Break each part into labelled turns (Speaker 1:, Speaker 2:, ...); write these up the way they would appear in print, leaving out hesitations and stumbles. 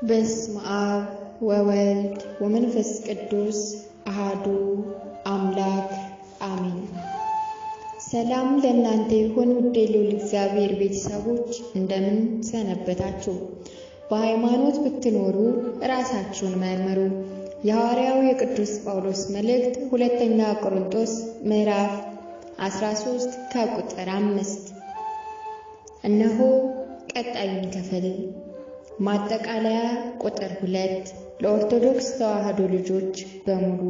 Speaker 1: በስመ አብ ወወልድ ወመንፈስ ቅዱስ አሐዱ አምላክ አሜን። ሰላም ለእናንተ ይሁን ውድ የልዑል እግዚአብሔር ቤተሰቦች፣ እንደምን ሰነበታችሁ? በሃይማኖት ብትኖሩ ራሳችሁን መርምሩ። የሐዋርያው የቅዱስ ጳውሎስ መልእክት ሁለተኛ ቆሮንቶስ ምዕራፍ 13 ከቁጥር 5። እነሆ ቀጣዩን ክፍል ማጠቃለያ ቁጥር 2 ለኦርቶዶክስ ተዋሕዶ ልጆች በሙሉ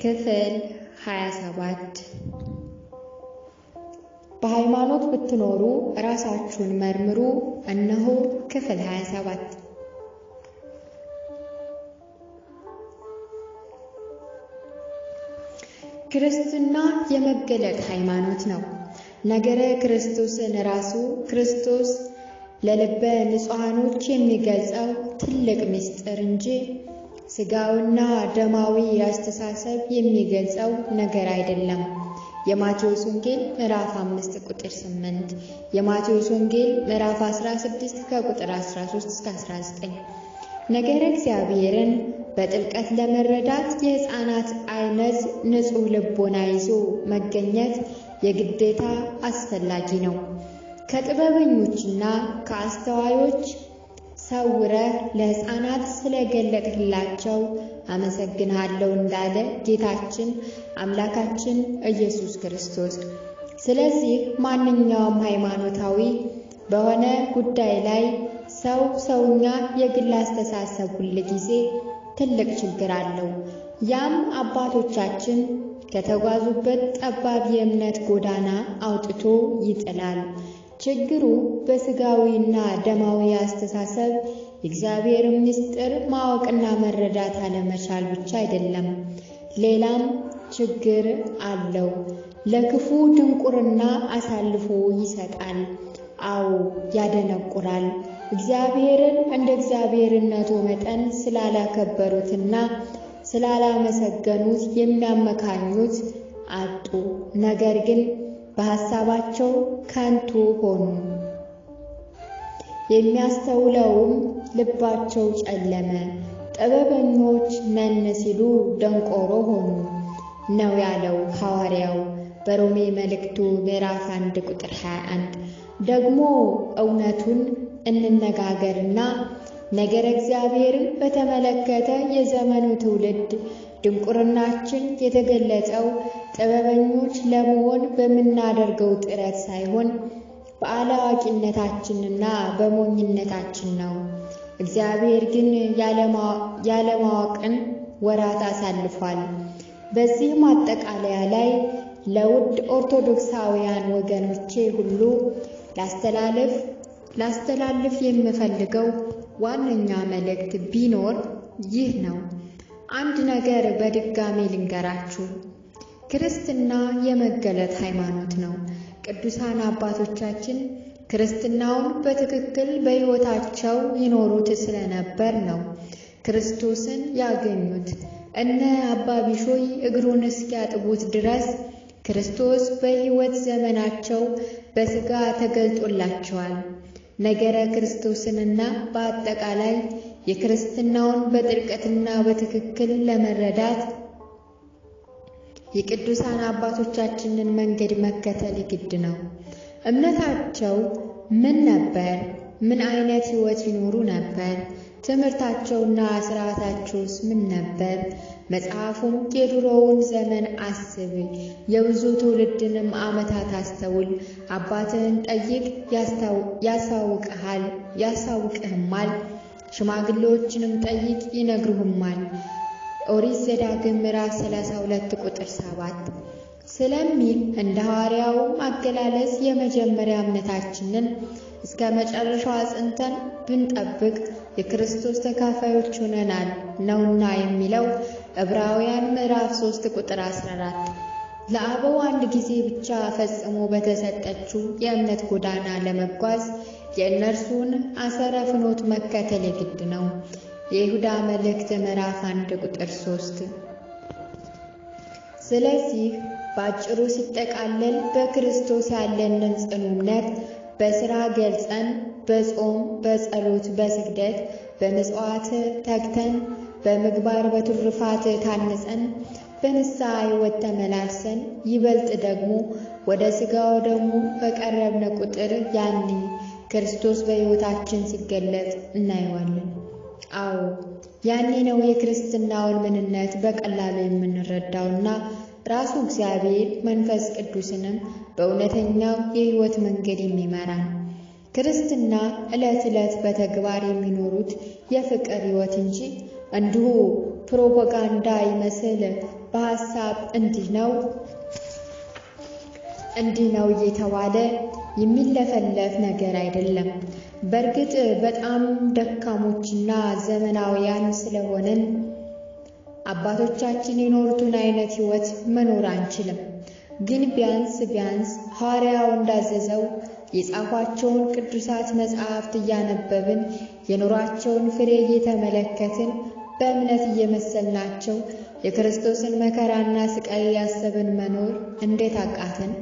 Speaker 1: ክፍል 27። በሃይማኖት ብትኖሩ ራሳችሁን መርምሩ። እነሆ ክፍል 27። ክርስትና የመገለጥ ሃይማኖት ነው። ነገረ ክርስቶስን ራሱ ክርስቶስ ለልበ ንጹሐኖች የሚገልጸው ትልቅ ምስጢር እንጂ ሥጋዊና ደማዊ አስተሳሰብ የሚገልጸው ነገር አይደለም። የማቴዎስ ወንጌል ምዕራፍ 5 ቁጥር 8፣ የማቴዎስ ወንጌል ምዕራፍ 16 ከቁጥር 13 እስከ 19። ነገረ እግዚአብሔርን በጥልቀት ለመረዳት የሕፃናት አይነት ንጹሕ ልቦና ይዞ መገኘት የግዴታ አስፈላጊ ነው። ከጥበበኞችና ከአስተዋዮች ሰውረህ ለሕፃናት ስለገለጥህላቸው አመሰግንሃለሁ እንዳለ ጌታችን አምላካችን ኢየሱስ ክርስቶስ። ስለዚህ ማንኛውም ሃይማኖታዊ በሆነ ጉዳይ ላይ ሰውኛ የግል አስተሳሰብ ሁል ጊዜ ትልቅ ችግር አለው። ያም አባቶቻችን ከተጓዙበት ጠባብ የእምነት ጎዳና አውጥቶ ይጥላል። ችግሩ በሥጋዊና ደማዊ አስተሳሰብ የእግዚአብሔር ምስጢር ማወቅና መረዳት አለመቻል ብቻ አይደለም፣ ሌላም ችግር አለው። ለክፉ ድንቁርና አሳልፎ ይሰጣል። አዎ ያደነቁራል። እግዚአብሔርን እንደ እግዚአብሔርነቱ መጠን ስላላከበሩትና ስላላመሰገኑት የሚያመካኙት አጡ። ነገር ግን በሐሳባቸው ከንቱ ሆኑ። የሚያስተውለውም ልባቸው ጨለመ። ጥበበኞች ነን ሲሉ ደንቆሮ ሆኑ ነው ያለው ሐዋርያው በሮሜ መልእክቱ ምዕራፍ 1 ቁጥር 21። ደግሞ እውነቱን እንነጋገርና ነገረ እግዚአብሔርን በተመለከተ የዘመኑ ትውልድ ድንቁርናችን የተገለጸው ጥበበኞች ለመሆን በምናደርገው ጥረት ሳይሆን በአላዋቂነታችንና በሞኝነታችን ነው። እግዚአብሔር ግን ያለማወቅን ወራት አሳልፏል። በዚህ ማጠቃለያ ላይ ለውድ ኦርቶዶክሳውያን ወገኖቼ ሁሉ ላስተላልፍ የምፈልገው ዋነኛ መልእክት ቢኖር ይህ ነው። አንድ ነገር በድጋሚ ልንገራችሁ። ክርስትና የመገለጥ ሃይማኖት ነው። ቅዱሳን አባቶቻችን ክርስትናውን በትክክል በሕይወታቸው ይኖሩት ስለነበር ነው ክርስቶስን ያገኙት። እነ አባ ቢሾይ እግሩን እስኪያጥቡት ድረስ ክርስቶስ በሕይወት ዘመናቸው በሥጋ ተገልጦላቸዋል። ነገረ ክርስቶስንና በአጠቃላይ የክርስትናውን በጥልቀትና በትክክል ለመረዳት የቅዱሳን አባቶቻችንን መንገድ መከተል ግድ ነው። እምነታቸው ምን ነበር? ምን አይነት ሕይወት ይኖሩ ነበር? ትምህርታቸውና ሥርዓታቸውስ ምን ነበር? መጽሐፉም የድሮውን ዘመን አስብ፣ የብዙ ትውልድንም ዓመታት አስተውል፣ አባትህን ጠይቅ ያሳውቅህማል፣ ሽማግሌዎችንም ጠይቅ ይነግሩህማል። ኦሪት ዘዳግም ምዕራፍ 32 ቁጥር 7 ስለሚል እንደ ሐዋርያው አገላለጽ የመጀመሪያ እምነታችንን እስከ መጨረሻው አጽንተን ብንጠብቅ የክርስቶስ ተካፋዮች ሆነናል ነውና የሚለው ዕብራውያን ምዕራፍ 3 ቁጥር 14። ለአበው አንድ ጊዜ ብቻ ፈጽሞ በተሰጠችው የእምነት ጎዳና ለመጓዝ የእነርሱን አሰረ ፍኖት መከተል የግድ ነው። የይሁዳ መልእክት ምዕራፍ 1 ቁጥር 3። ስለዚህ በአጭሩ ሲጠቃለል በክርስቶስ ያለንን ጽኑ እምነት በሥራ ገልጸን በጾም በጸሎት በስግደት በምጽዋት ተግተን በምግባር በትሩፋት ታንጸን በንስሐ ሕይወት ተመላልሰን ይበልጥ ደግሞ ወደ ሥጋው ደሙ በቀረብን ቁጥር ያኔ ክርስቶስ በሕይወታችን ሲገለጥ እናየዋለን። አዎ ያኔ ነው የክርስትናውን ምንነት በቀላሉ የምንረዳውና ራሱ እግዚአብሔር መንፈስ ቅዱስንም በእውነተኛው የሕይወት መንገድ የሚመራን። ክርስትና ዕለት ዕለት በተግባር የሚኖሩት የፍቅር ሕይወት እንጂ እንዲሁ ፕሮፓጋንዳ ይመስል በሐሳብ እንዲህ ነው እየተባለ የሚለፈለፍ ነገር አይደለም። በእርግጥ በጣም ደካሞችና ዘመናውያን ስለሆንን አባቶቻችን የኖሩትን አይነት ሕይወት መኖር አንችልም። ግን ቢያንስ ሐዋርያው እንዳዘዘው የጻፏቸውን ቅዱሳት መጻሕፍት እያነበብን የኑሯቸውን ፍሬ እየተመለከትን በእምነት እየመሰልናቸው የክርስቶስን መከራና ስቃይ ያሰብን መኖር እንዴት አቃተን?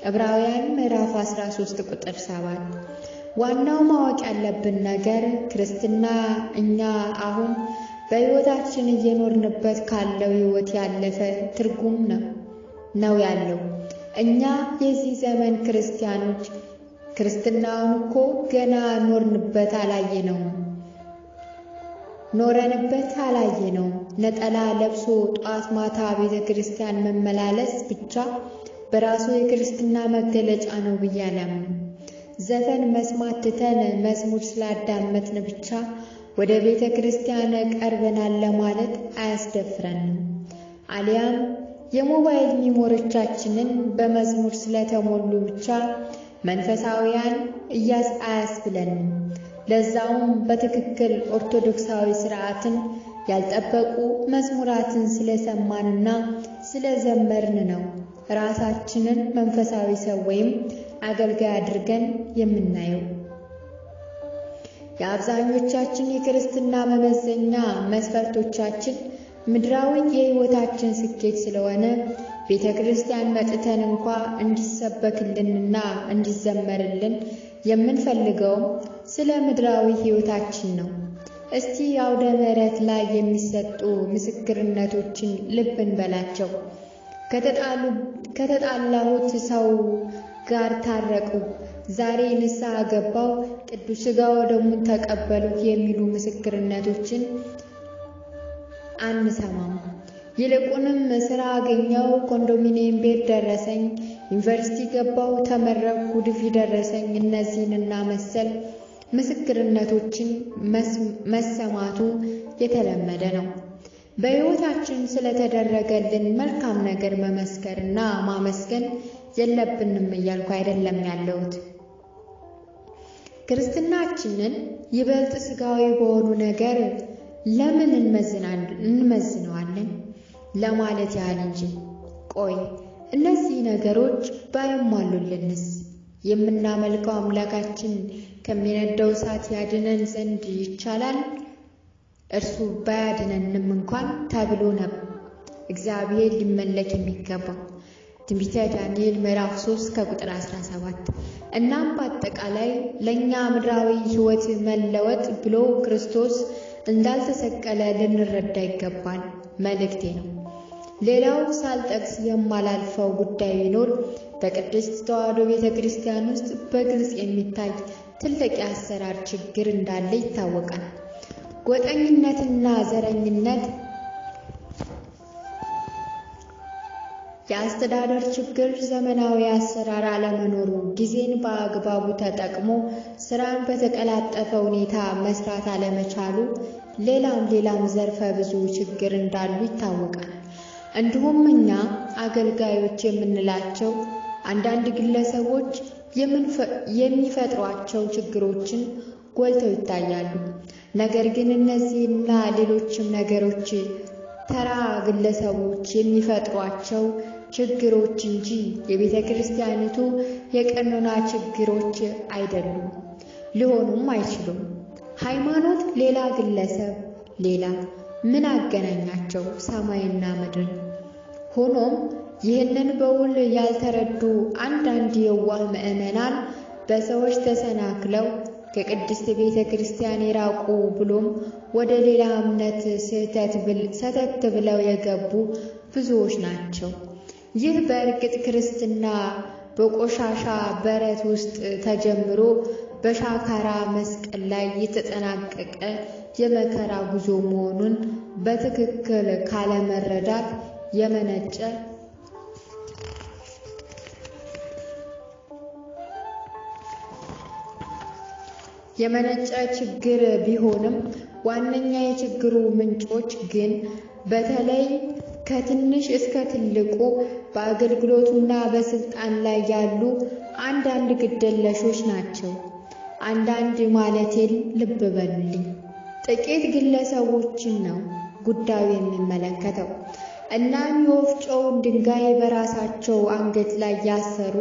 Speaker 1: ዕብራውያን ምዕራፍ 13 ቁጥር 7። ዋናው ማወቅ ያለብን ነገር ክርስትና እኛ አሁን በሕይወታችን እየኖርንበት ካለው ሕይወት ያለፈ ትርጉም ነው ያለው። እኛ የዚህ ዘመን ክርስቲያኖች ክርስትናውን እኮ ገና ኖረንበት አላየነውም። ነጠላ ለብሶ ጧት ማታ ቤተ ክርስቲያን መመላለስ ብቻ በራሱ የክርስትና መገለጫ ነው ብዬ አላምንም። ዘፈን መስማት ትተን መዝሙር ስላዳመጥን ብቻ ወደ ቤተ ክርስቲያን ቀርበናል ለማለት አያስደፍረንም። አሊያም የሞባይል ሚሞሪዎቻችንን በመዝሙር ስለተሞሉ ብቻ መንፈሳውያን አያስብለንም። ለዛውም በትክክል ኦርቶዶክሳዊ ሥርዓትን ያልጠበቁ መዝሙራትን ስለሰማንና ስለዘመርን ነው ራሳችንን መንፈሳዊ ሰው ወይም አገልጋይ አድርገን የምናየው። የአብዛኞቻችን የክርስትና መመዘኛ መስፈርቶቻችን ምድራዊ የሕይወታችን ስኬት ስለሆነ ቤተ ክርስቲያን መጥተን እንኳ እንዲሰበክልንና እንዲዘመርልን የምንፈልገው ስለ ምድራዊ ሕይወታችን ነው። እስቲ አውደ ምሕረት ላይ የሚሰጡ ምስክርነቶችን ልብ እንበላቸው። ከተጣላሁት ሰው ጋር ታረቁ፣ ዛሬ ንስሐ ገባው፣ ቅዱስ ሥጋው ደሙን ተቀበልኩ የሚሉ ምስክርነቶችን አንሰማም። ይልቁንም ሥራ አገኘው፣ ኮንዶሚኒየም ቤት ደረሰኝ፣ ዩኒቨርሲቲ ገባው፣ ተመረቅኩ፣ ዲግሪ ደረሰኝ፣ እነዚህንና መሰል ምስክርነቶችን መስማቱ የተለመደ ነው። በሕይወታችን ስለተደረገልን መልካም ነገር መመስከርና ማመስገን የለብንም እያልኩ አይደለም ያለሁት። ክርስትናችንን ይበልጥ ሥጋዊ በሆኑ ነገር ለምን እንመዝነዋለን ለማለት ያህል እንጂ። ቆይ እነዚህ ነገሮች ባይሟሉልንስ? የምናመልከው አምላካችን ከሚነደው እሳት ያድነን ዘንድ ይቻላል? እርሱ ባያድነንም እንኳን ተብሎ ነበር እግዚአብሔር ሊመለክ የሚገባው። ትንቢተ ዳንኤል ምዕራፍ 3 ከቁጥር 17። እናም በአጠቃላይ ለኛ ምድራዊ ሕይወት መለወጥ ብሎ ክርስቶስ እንዳልተሰቀለ ልንረዳ ይገባል መልእክቴ ነው። ሌላው ሳልጠቅስ የማላልፈው ጉዳይ ቢኖር በቅድስት ተዋሕዶ ቤተ ክርስቲያን ውስጥ በግልጽ የሚታይ ትልቅ የአሰራር ችግር እንዳለ ይታወቃል። ጎጠኝነትና ዘረኝነት፣ የአስተዳደር ችግር፣ ዘመናዊ አሰራር አለመኖሩ፣ ጊዜን በአግባቡ ተጠቅሞ ስራን በተቀላጠፈ ሁኔታ መስራት አለመቻሉ፣ ሌላም ዘርፈ ብዙ ችግር እንዳሉ ይታወቃል። እንዲሁም እኛ አገልጋዮች የምንላቸው አንዳንድ ግለሰቦች የሚፈጥሯቸው ችግሮችን ጎልተው ይታያሉ። ነገር ግን እነዚህና ሌሎችም ነገሮች ተራ ግለሰቦች የሚፈጥሯቸው ችግሮች እንጂ የቤተ ክርስቲያኒቱ የቀኖና ችግሮች አይደሉም፣ ሊሆኑም አይችሉም። ሃይማኖት ሌላ፣ ግለሰብ ሌላ፣ ምን አገናኛቸው ሰማይና ምድርን? ሆኖም ይህንን በውል ያልተረዱ አንዳንድ የዋህ ምዕመናን በሰዎች ተሰናክለው ከቅድስት ቤተ ክርስቲያን የራቁ ብሎም ወደ ሌላ እምነት ሰተት ብለው የገቡ ብዙዎች ናቸው። ይህ በእርግጥ ክርስትና በቆሻሻ በረት ውስጥ ተጀምሮ በሻካራ መስቀል ላይ የተጠናቀቀ የመከራ ጉዞ መሆኑን በትክክል ካለመረዳት የመነጨ ችግር ቢሆንም ዋነኛ የችግሩ ምንጮች ግን በተለይ ከትንሽ እስከ ትልቁ በአገልግሎቱና በስልጣን ላይ ያሉ አንዳንድ ግደለሾች ናቸው። አንዳንድ ማለቴን ልብ በሉልኝ፣ ጥቂት ግለሰቦችን ነው ጉዳዩ የሚመለከተው። እናም የወፍጮውን ድንጋይ በራሳቸው አንገት ላይ ያሰሩ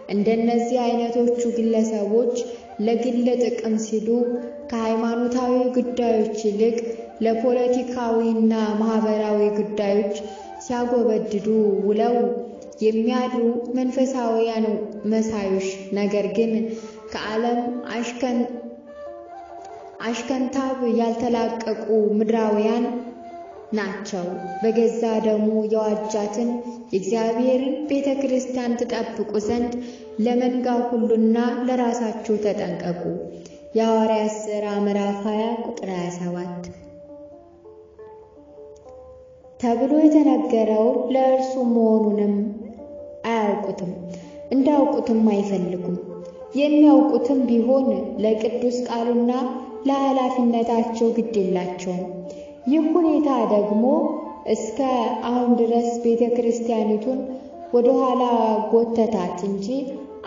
Speaker 1: እንደነዚህ አይነቶቹ ግለሰቦች ለግል ጥቅም ሲሉ ከሃይማኖታዊ ጉዳዮች ይልቅ ለፖለቲካዊና ማህበራዊ ጉዳዮች ሲያጎበድዱ ውለው የሚያድሩ መንፈሳውያን መሳዮች፣ ነገር ግን ከዓለም አሽከንታብ ያልተላቀቁ ምድራውያን ናቸው። በገዛ ደሙ የዋጃትን የእግዚአብሔርን ቤተ ክርስቲያን ትጠብቁ ዘንድ ለመንጋ ሁሉና ለራሳችሁ ተጠንቀቁ። የሐዋርያት ሥራ ምዕራፍ 20 ቁጥር 27 ተብሎ የተነገረው ለእርሱ መሆኑንም አያውቁትም፣ እንዳውቁትም አይፈልጉም። የሚያውቁትም ቢሆን ለቅዱስ ቃሉና ለኃላፊነታቸው ግድ የላቸውም። ይህ ሁኔታ ደግሞ እስከ አሁን ድረስ ቤተ ክርስቲያኒቱን ወደ ኋላ ጎተታት እንጂ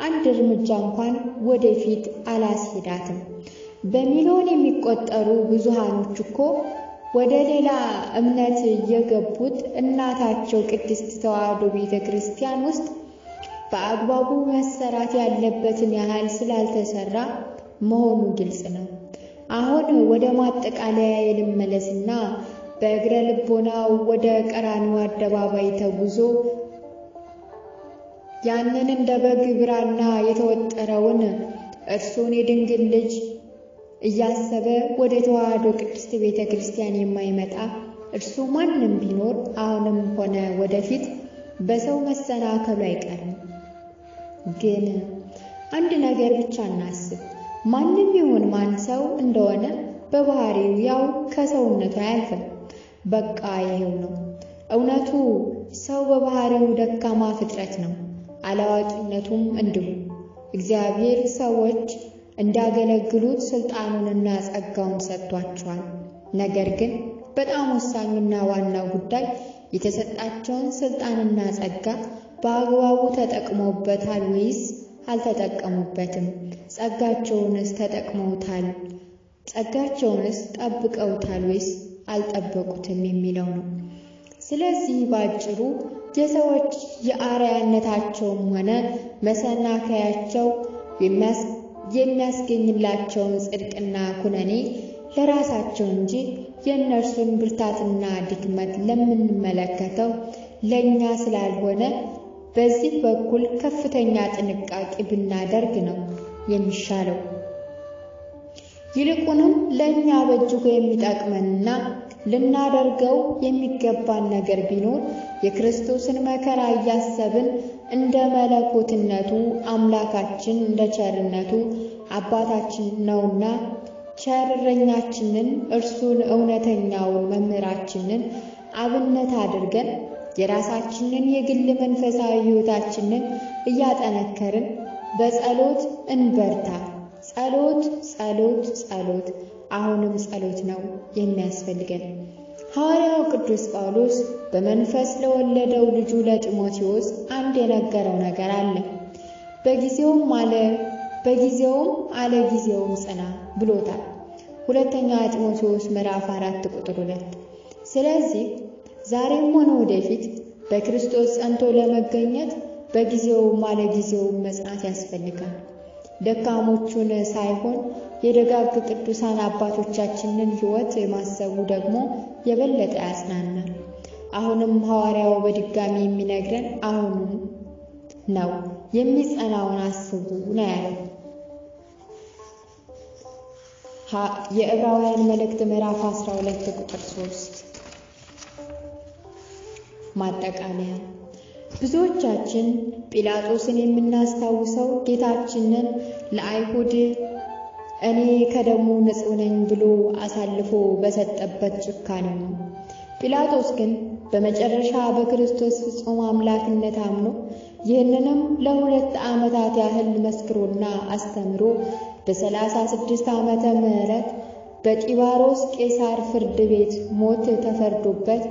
Speaker 1: አንድ እርምጃ እንኳን ወደፊት አላስሄዳትም። በሚሊዮን የሚቆጠሩ ብዙሃኖች እኮ ወደ ሌላ እምነት የገቡት እናታቸው ቅድስት ተዋሕዶ ቤተ ክርስቲያን ውስጥ በአግባቡ መሰራት ያለበትን ያህል ስላልተሰራ መሆኑ ግልጽ ነው። አሁን ወደ ማጠቃለያ ልመለስና በእግረ ልቦናው ወደ ቀራንዮ አደባባይ ተጉዞ ያንን እንደ በግ ብራና የተወጠረውን እርሱን የድንግል ልጅ እያሰበ ወደ ተዋሕዶ ቅድስት ቤተ ክርስቲያን የማይመጣ እርሱ ማንም ቢኖር አሁንም ሆነ ወደፊት በሰው መሰናከሉ አይቀርም። ግን አንድ ነገር ብቻ እናስብ። ማንም ይሁን ማን ሰው እንደሆነ በባህሪው ያው ከሰውነቱ አያልፍም። በቃ ይሄው ነው እውነቱ። ሰው በባህሪው ደካማ ፍጥረት ነው፣ አላዋቂነቱም እንዲሁ። እግዚአብሔር ሰዎች እንዳገለግሉት ስልጣኑንና ጸጋውን ሰጥቷቸዋል። ነገር ግን በጣም ወሳኙና ዋናው ጉዳይ የተሰጣቸውን ስልጣንና ጸጋ በአግባቡ ተጠቅመውበታል ወይስ አልተጠቀሙበትም? ጸጋቸውንስ ተጠቅመውታል? ጸጋቸውንስ ጠብቀውታል ወይስ አልጠበቁትም የሚለው ነው። ስለዚህ ባጭሩ የሰዎች የአርአያነታቸውም ሆነ መሰናከያቸው የሚያስገኝላቸውን ጽድቅና ኩነኔ ለራሳቸው እንጂ የእነርሱን ብርታትና ድክመት ለምንመለከተው ለእኛ ስላልሆነ በዚህ በኩል ከፍተኛ ጥንቃቄ ብናደርግ ነው የሚሻለው። ይልቁንም ለእኛ በእጅጉ የሚጠቅመንና ልናደርገው የሚገባን ነገር ቢኖር የክርስቶስን መከራ እያሰብን እንደ መለኮትነቱ አምላካችን እንደ ቸርነቱ አባታችን ነውና ቸር እረኛችንን እርሱን እውነተኛውን መምህራችንን አብነት አድርገን የራሳችንን የግል መንፈሳዊ ሕይወታችንን እያጠነከርን በጸሎት እንበርታ። ጸሎት ጸሎት ጸሎት፣ አሁንም ጸሎት ነው የሚያስፈልገን። ሐዋርያው ቅዱስ ጳውሎስ በመንፈስ ለወለደው ልጁ ለጢሞቴዎስ አንድ የነገረው ነገር አለ። በጊዜውም አለ ጊዜውም ጽና ብሎታል። ሁለተኛ ጢሞቴዎስ ምዕራፍ 4 ቁጥር 2። ስለዚህ ዛሬም ሆነ ወደፊት በክርስቶስ ጸንቶ ለመገኘት በጊዜውም አለ ጊዜውም መጽናት ያስፈልጋል። ደካሞቹን ሳይሆን የደጋግ ቅዱሳን አባቶቻችንን ሕይወት ማሰቡ ደግሞ የበለጠ ያጽናናል። አሁንም ሐዋርያው በድጋሚ የሚነግረን አሁንም ነው፣ የሚጸናውን አስቡ ነው ያለው። የዕብራውያን መልእክት ምዕራፍ 12 ቁጥር 3። ማጠቃለያ። ብዙዎቻችን ጲላጦስን የምናስታውሰው ጌታችንን ለአይሁድ እኔ ከደሙ ንጹሕ ነኝ ብሎ አሳልፎ በሰጠበት ጭካኔ ነው። ጲላጦስ ግን በመጨረሻ በክርስቶስ ፍጹም አምላክነት አምኖ ይህንንም ለ2 ዓመታት ያህል መስክሮና አስተምሮ በ36 ዓመተ ምህረት በጢባሮስ ቄሳር ፍርድ ቤት ሞት ተፈርዶበት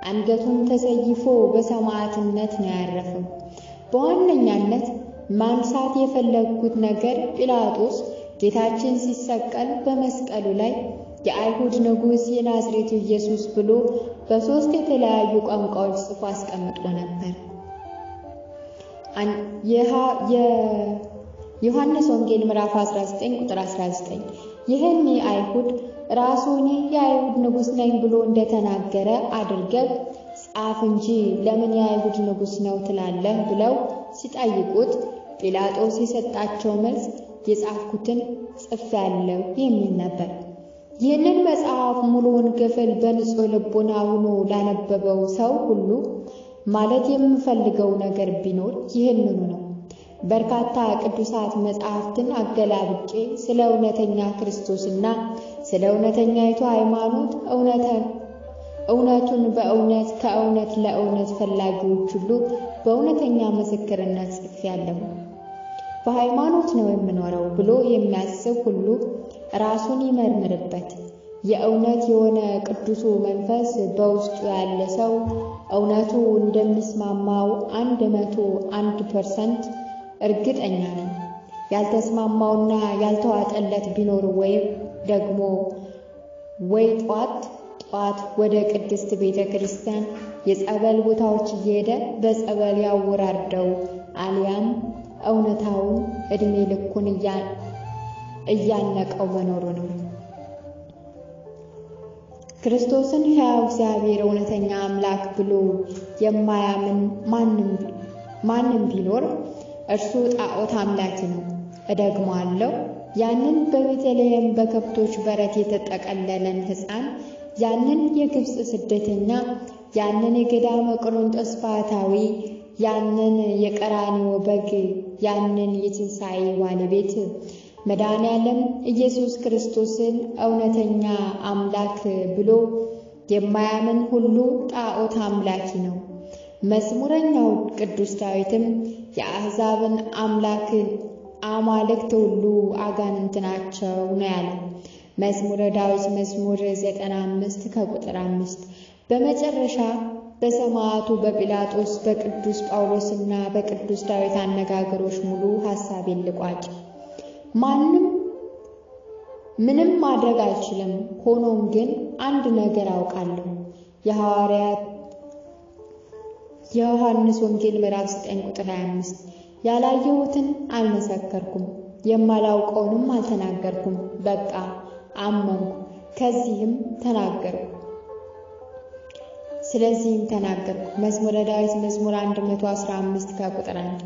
Speaker 1: አንገቱን ተሰይፎ በሰማዕትነት ነው ያረፈው። በዋነኛነት ማንሳት የፈለግኩት ነገር ጲላጦስ ጌታችን ሲሰቀል በመስቀሉ ላይ የአይሁድ ንጉሥ የናዝሬቱ ኢየሱስ ብሎ በ3 የተለያዩ ቋንቋዎች ጽፎ አስቀምጦ ነበር። የዮሐንስ ወንጌል ምዕራፍ 19 ቁጥር 19 ይህን አይሁድ ራሱ እኔ የአይሁድ ንጉሥ ነኝ ብሎ እንደተናገረ አድርገህ ጻፍ እንጂ ለምን የአይሁድ ንጉሥ ነው ትላለህ ብለው ሲጠይቁት ጲላጦስ የሰጣቸው መልስ የጻፍኩትን ጽፌአለሁ የሚል ነበር። ይህንን መጽሐፍ ሙሉውን ክፍል በንጹሕ ልቦና ሆኖ ላነበበው ሰው ሁሉ ማለት የምፈልገው ነገር ቢኖር ይህንኑ ነው። በርካታ ቅዱሳት መጻሕፍትን አገላብጬ ስለ እውነተኛ ክርስቶስና ስለ እውነተኛይቱ ሃይማኖት እውነቱን በእውነት ከእውነት ለእውነት ፈላጊዎች ሁሉ በእውነተኛ ምስክርነት ጽፌአለሁ። በሃይማኖት ነው የምኖረው ብሎ የሚያስብ ሁሉ ራሱን ይመርምርበት። የእውነት የሆነ ቅዱሱ መንፈስ በውስጡ ያለ ሰው እውነቱ እንደሚስማማው 101% እርግጠኛ ነኝ። ያልተስማማውና ያልተዋጠለት ቢኖር ወይም ደግሞ ጧት ወደ ቅድስት ቤተ ክርስቲያን የጸበል ቦታዎች እየሄደ በጸበል ያወራርደው አሊያም እውነታውን እድሜ ልኩን እያነቀው መኖሩ ነው። ክርስቶስን ሕያው እግዚአብሔር እውነተኛ አምላክ ብሎ የማያምን ማንም ቢኖር እርሱ ጣዖት አምላኪ ነው። እደግማለሁ፣ ያንን በቤተልሔም በከብቶች በረት የተጠቀለለን ሕፃን፣ ያንን የግብፅ ስደተኛ፣ ያንን የገዳመ ቆሮንጦስ ባሕታዊ፣ ያንን የቀራንዮ በግ፣ ያንን የትንሣኤ ባለቤት መድኃኔዓለም ኢየሱስ ክርስቶስን እውነተኛ አምላክ ብሎ የማያምን ሁሉ ጣዖት አምላኪ ነው። መዝሙረኛው ቅዱስ ዳዊትም የአሕዛብን አማልክት ሁሉ አጋንንት ናቸው ነው ያለው። መዝሙረ ዳዊት መዝሙር 95 ከቁጥር 5። በመጨረሻ በሰማዕቱ በጲላጦስ በቅዱስ ጳውሎስና በቅዱስ ዳዊት አነጋገሮች ሙሉ ሐሳቤን ልቋጭ። ምንም ማድረግ አልችልም። ሆኖም ግን አንድ ነገር አውቃለሁ። የዮሐንስ ወንጌል ምዕራፍ 9 ቁጥር 25 ያላየሁትን አልመሰከርኩም፣ የማላውቀውንም አልተናገርኩም። በቃ አመንኩ፣ ስለዚህም ተናገርኩ። መዝሙረ ዳዊት መዝሙር 115 ከቁጥር 1።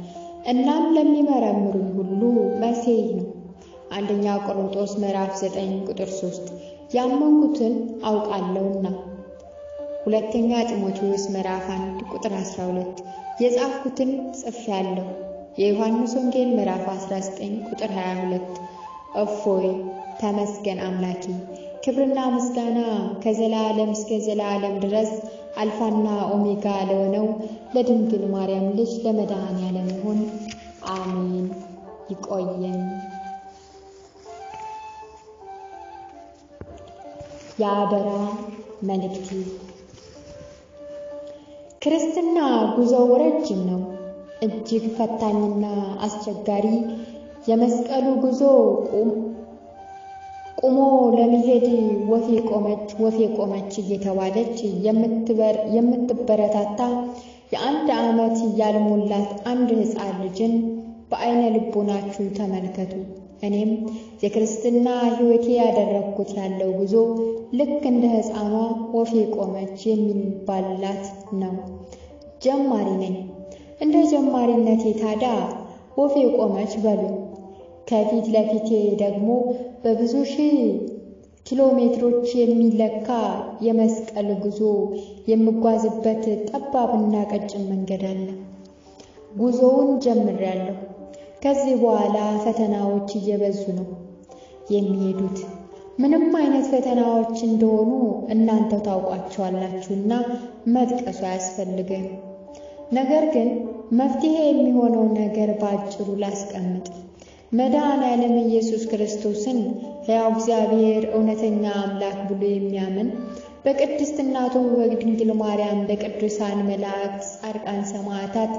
Speaker 1: እናም ለሚመረምሩኝ ሁሉ መልሴ ይህ ነው። 1ኛ ቆሮንጦስ ምዕራፍ 9 ቁጥር 3 ያመንኩትን አውቃለሁና። 2ኛ ጢሞቴዎስ ምዕራፍ 1 ቁጥር 12 የጻፍኩትን ጽፌአለሁ። የዮሐንስ ወንጌል ምዕራፍ 19 ቁጥር 22 እፎይ ተመስገን አምላኬ፣ ክብርና ምስጋና ከዘላለም እስከ ዘላለም ድረስ አልፋና ኦሜጋ ለሆነው ለድንግል ማርያም ልጅ ለመድኃኔዓለም ይሁን፣ አሜን። ይቆየን። የአደራ መልእክቴ። ክርስትና ጉዞው ረጅም ነው፣ እጅግ ፈታኝና አስቸጋሪ። የመስቀሉ ጉዞ ቁሞ ለመሄድ ወፌ ቆመች እየተባለች የምትበረታታ የ1 ዓመት ያልሞላት አንድ ሕፃን ልጅን በአይነ ልቦናችሁ ተመልከቱ። እኔም የክርስትና ሕይወቴ ያደረግኩት ያለው ጉዞ ልክ እንደ ሕፃኗ ወፌ ቆመች የሚባልላት ነው። ጀማሪ ነኝ። እንደ ጀማሪነቴ ታዲያ ወፌ ቆመች በሉ። ከፊት ለፊቴ ደግሞ በብዙ ሺህ ኪሎሜትሮች የሚለካ የመስቀል ጉዞ የምጓዝበት ጠባብና ቀጭን መንገድ አለ። ጉዞውን ጀምሬያለሁ። ከዚህ በኋላ ፈተናዎች እየበዙ ነው የሚሄዱት። ምንም አይነት ፈተናዎች እንደሆኑ እናንተ ታውቋቸዋላችሁና መጥቀሱ አያስፈልግም። ነገር ግን መፍትሄ የሚሆነው ነገር ባጭሩ ላስቀምጥ። መድኃኔዓለም ኢየሱስ ክርስቶስን ሕያው እግዚአብሔር እውነተኛ አምላክ ብሎ የሚያምን በቅድስት እናቱ በድንግል ማርያም በቅዱሳን መላእክት፣ ጻድቃን፣ ሰማዕታት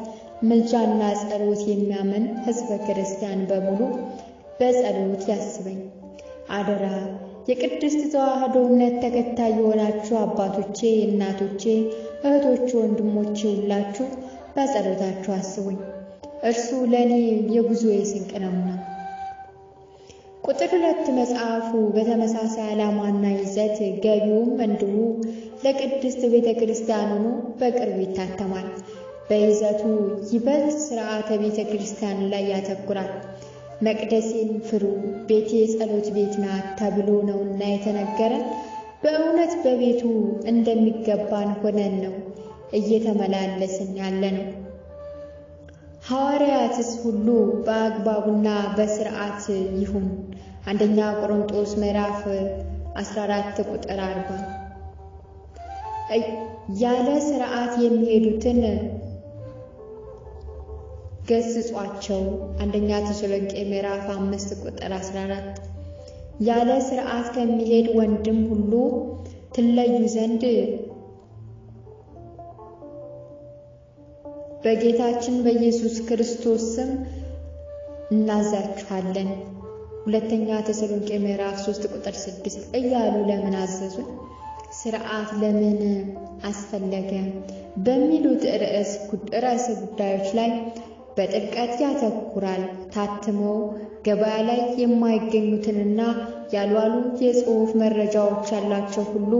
Speaker 1: ምልጃና ጸሎት የሚያምን ሕዝበ ክርስቲያን በሙሉ በጸሎት ያስበኝ። አደራ የቅድስት ተዋሕዶ እምነት ተከታይ የሆናችሁ አባቶቼ፣ እናቶቼ፣ እህቶቼ፣ ወንድሞቼ ሁላችሁ በጸሎታችሁ አስቡኝ። እርሱ ለኔ የጉዞዬ ስንቅ ነውና። ቁጥር 2 መጽሐፉ በተመሳሳይ ዓላማና ይዘት ገቢውም እንዲሁ ለቅድስት ቤተ ክርስቲያን ሆኖ በቅርቡ ይታተማል። በይዘቱ ይበልጥ ሥርዓተ ቤተ ክርስቲያን ላይ ያተኩራል። መቅደሴን ፍሩ፣ ቤቴ ጸሎት ቤት ናት ተብሎ ነውና የተነገረ። በእውነት በቤቱ እንደሚገባን ሆነን ነው እየተመላለስን ያለ ነው። ሐዋርያትስ ሁሉ በአግባቡና በሥርዓት ይሁን። አንደኛ ቆሮንቶስ ምዕራፍ 14 ቁጥር 40። ያለ ሥርዓት የሚሄዱትን ገስጿቸው። አንደኛ ተሰሎንቄ ምዕራፍ 5 ቁጥር 14። ያለ ሥርዓት ከሚሄድ ወንድም ሁሉ ትለዩ ዘንድ በጌታችን በኢየሱስ ክርስቶስ ስም እናዛችኋለን። ሁለተኛ ተሰሎንቄ ምዕራፍ 3 ቁጥር 6 እያሉ ለምን አዘዙ? ሥርዓት ለምን አስፈለገ? በሚሉት ርዕሰ ጉዳዮች ላይ በጥልቀት ያተኩራል። ታትመው ገበያ ላይ የማይገኙትንና ያልዋሉ የጽሑፍ መረጃዎች ያላቸው ሁሉ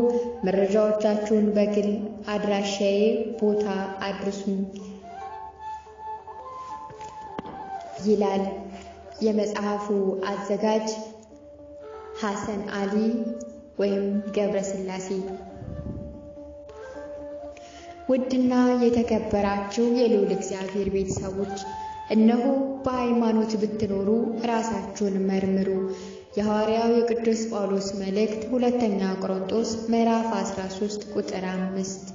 Speaker 1: መረጃዎቻችሁን በግል አድራሻዬ ቦታ አድርሱኝ ይላል የመጽሐፉ አዘጋጅ ሐሰን አሊ ወይም ገብረስላሴ። ውድና የተከበራችሁ የልዑል እግዚአብሔር ቤተሰቦች፣ እነሆ በሃይማኖት ብትኖሩ ራሳችሁን መርምሩ። የሐዋርያው የቅዱስ ጳውሎስ መልእክት ሁለተኛ ቆሮንቶስ ምዕራፍ 13 ቁጥር 5።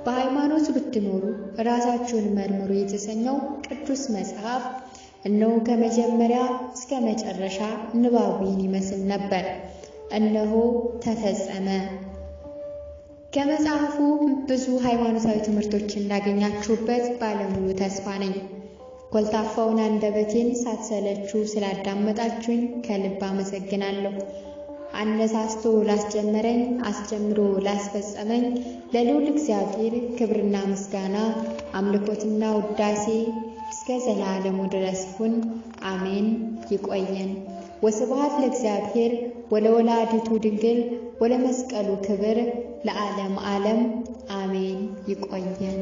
Speaker 1: በሃይማኖት ብትኖሩ ራሳችሁን መርምሩ የተሰኘው ቅዱስ መጽሐፍ እነሆ ከመጀመሪያ እስከ መጨረሻ ንባቡን ይመስል ነበር። እነሆ ተፈጸመ። ከመጽሐፉ ብዙ ሃይማኖታዊ ትምህርቶችን እንዳገኛችሁበት ባለሙሉ ተስፋ ነኝ። ኮልታፋውን አንደበቴን ሳትሰለቹ ስላዳመጣችሁኝ ከልብ አመሰግናለሁ። አነሳስቶ ላስጀመረኝ አስጀምሮ ላስፈጸመኝ ለልዑል እግዚአብሔር ክብርና ምስጋና አምልኮትና ውዳሴ እስከ ዘላለሙ ድረስ ይሁን። አሜን። ይቆየን። ወስብሐት ለእግዚአብሔር ወለወላዲቱ ድንግል ወለመስቀሉ ክብር ለዓለም ዓለም አሜን። ይቆየን።